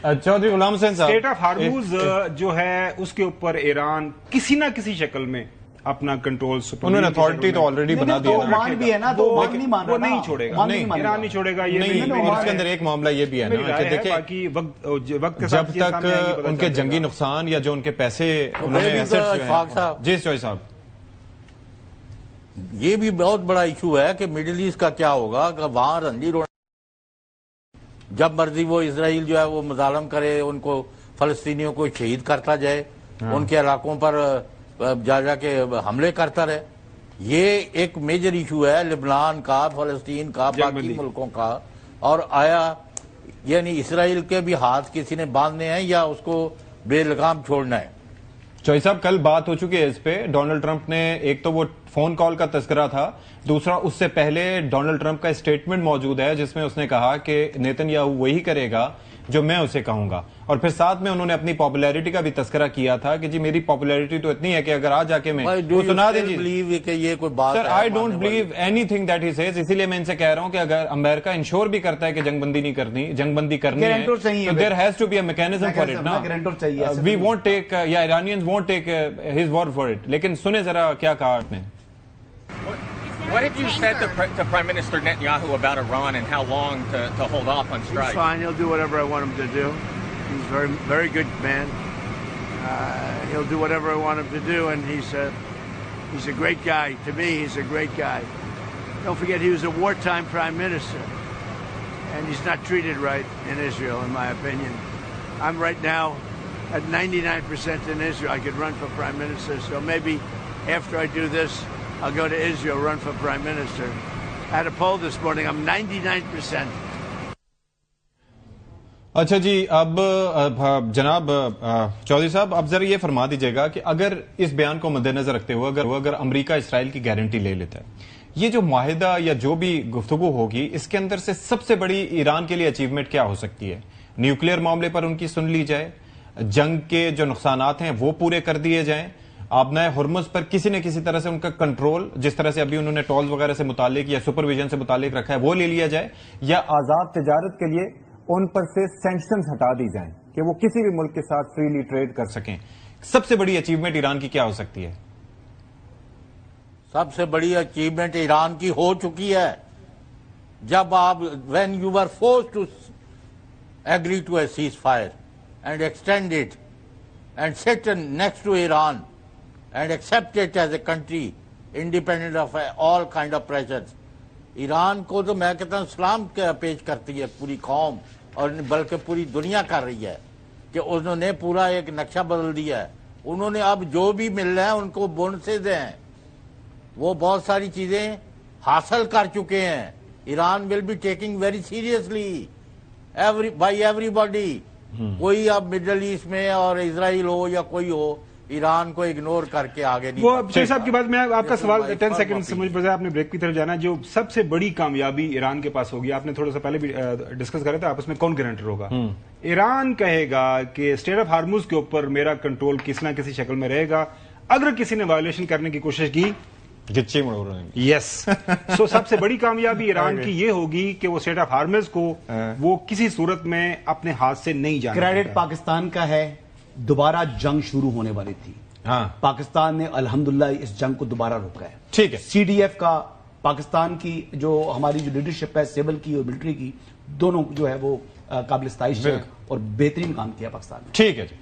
چودھری غلام حسین صاحب، state of ہارموز جو ہے اس کے اوپر ایران کسی نہ کسی شکل میں اپنا کنٹرول انہوں نے اتھارٹی تو آلریڈی بنا دیا ہے، عمان بھی ہے نا، تو عمان نہیں مان رہا، وہ نہیں چھوڑے گا، ایران نہیں چھوڑے گا. یہ نہیں، اور اس کے اندر ایک معاملہ یہ بھی ہے نا کہ دیکھیں جب تک ان کے جنگی نقصان یا جو ان کے پیسے انہوں نے جی چوہدری صاحب، یہ بھی بہت بڑا ایشو ہے کہ مڈل ایسٹ کا کیا ہوگا کہ وہاں رنجی رونا جب مرضی وہ اسرائیل جو ہے وہ مظالم کرے، ان کو فلسطینیوں کو شہید کرتا جائے، ان کے علاقوں پر جا کے حملے کرتا رہے. یہ ایک میجر ایشو ہے لبنان کا، فلسطین کا، باقی ملکوں کا. اور آیا یعنی اسرائیل کے بھی ہاتھ کسی نے باندھنے ہیں یا اس کو بے لگام چھوڑنا ہے؟ چوہدری صاحب کل بات ہو چکی ہے اس پہ. ڈونلڈ ٹرمپ نے ایک تو وہ فون کال کا تذکرہ تھا، دوسرا اس سے پہلے ڈونلڈ ٹرمپ کا اسٹیٹمنٹ موجود ہے جس میں اس نے کہا کہ نیتن یاہو وہی کرے گا جو میں اسے کہوں گا. اور پھر ساتھ میں انہوں نے اپنی پاپولیرٹی کا بھی تذکرہ کیا تھا کہ جی میری پاپولیرٹی تو اتنی ہے کہ اگر آ جا کے میں وہ سنا دیں یہ کوئی بات sir I don't believe anything that he says. اسی لیے میں ان سے کہہ رہا ہوں کہ اگر امریکہ انشور بھی کرتا ہے کہ جنگ بندی نہیں کرنی، جنگ بندی کرنی ہے تو there has to be a mechanism for it نا. وی وونٹ ٹیک یا Iranians won't take his word for it. لیکن سنیں ذرا کیا کہا آپ نے. What have you said to Prime Minister Netanyahu about Iran and how long to hold off on strike? He's fine. He'll do whatever I want him to do. He's a very, very good man. He'll do whatever I want him to do, and he's a great guy. To me, he's a great guy. Don't forget, he was a wartime prime minister, and he's not treated right in Israel, in my opinion. I'm right now at 99% in Israel. I could run for prime minister, so maybe after I do this, I'll go to Israel, run for prime minister. I had a poll this morning. I'm 99%. اچھا جی، اب جناب چودھری صاحب اب ذرا یہ فرما دیجئے گا کہ اگر اس بیان کو مد نظر رکھتے ہوئے اگر امریکہ اسرائیل کی گارنٹی لے لیتا ہے، یہ جو معاہدہ یا جو بھی گفتگو ہوگی اس کے اندر سے سب سے بڑی ایران کے لیے اچیومنٹ کیا ہو سکتی ہے؟ نیوکلیئر معاملے پر ان کی سن لی جائے، جنگ کے جو نقصانات ہیں وہ پورے کر دیے جائیں، آبنائے ہرمز پر کسی نہ کسی طرح سے ان کا کنٹرول جس طرح سے ابھی انہوں نے ٹولز وغیرہ سے متعلق یا سپرویژن سے متعلق رکھا ہے وہ لے لیا جائے، یا آزاد تجارت کے لیے ان پر سے سینکشنز ہٹا دی جائیں کہ وہ کسی بھی ملک کے ساتھ فریلی ٹریڈ کر سکیں. سب سے بڑی اچیومنٹ ایران کی کیا ہو سکتی ہے؟ سب سے بڑی اچیومنٹ ایران کی ہو چکی ہے جب آپ when you were forced to agree to a ceasefire and extend it and sit next to Iran and accept it as a country independent of all kind of pressures. Iran کو تو میں کہتا ہوں اسلام پیش کرتی ہے پوری قوم اور بلکہ پوری دنیا کر رہی ہے کہ انہوں نے پورا ایک نقشہ بدل دیا ہے. انہوں نے اب جو بھی مل رہا ہے ان کو بونسز ہیں، وہ بہت ساری چیزیں حاصل کر چکے ہیں. Iran will be taking very seriously by everybody. کوئی اب مڈل ایسٹ میں اور اسرائیل ہو یا کوئی ہو ایران کو اگنور کر کے آگے نہیں. وہ شیخ صاحب کی بات میں آپ کا سوال 10 سیکنڈ سے مجھے بجائے آپ نے بریک کی طرف جانا. جو سب سے بڑی کامیابی ایران کے پاس ہوگی، آپ نے تھوڑا سا پہلے بھی ڈسکس کرا تھا آپس میں، کون گارنٹر ہوگا؟ ایران کہے گا کہ اسٹیٹ آف ہارموز کے اوپر میرا کنٹرول کسی نہ کسی شکل میں رہے گا. اگر کسی نے وائلیشن کرنے کی کوشش کی گچی مڑ رہے ہیں. یس. سو سب سے بڑی کامیابی ایران کی یہ ہوگی کہ وہ اسٹیٹ آف ہارموز کو وہ کسی صورت میں اپنے ہاتھ سے نہیں جانے. کریڈٹ پاکستان کا ہے، دوبارہ جنگ شروع ہونے والی تھی، پاکستان نے الحمدللہ اس جنگ کو دوبارہ روکا ہے. ٹھیک ہے. سی ڈی ایف کا، پاکستان کی جو ہماری جو لیڈرشپ ہے سیول کی اور ملٹری کی، دونوں جو ہے وہ قابل ستائش اور بہترین کام کیا پاکستان نے. ٹھیک ہے جی.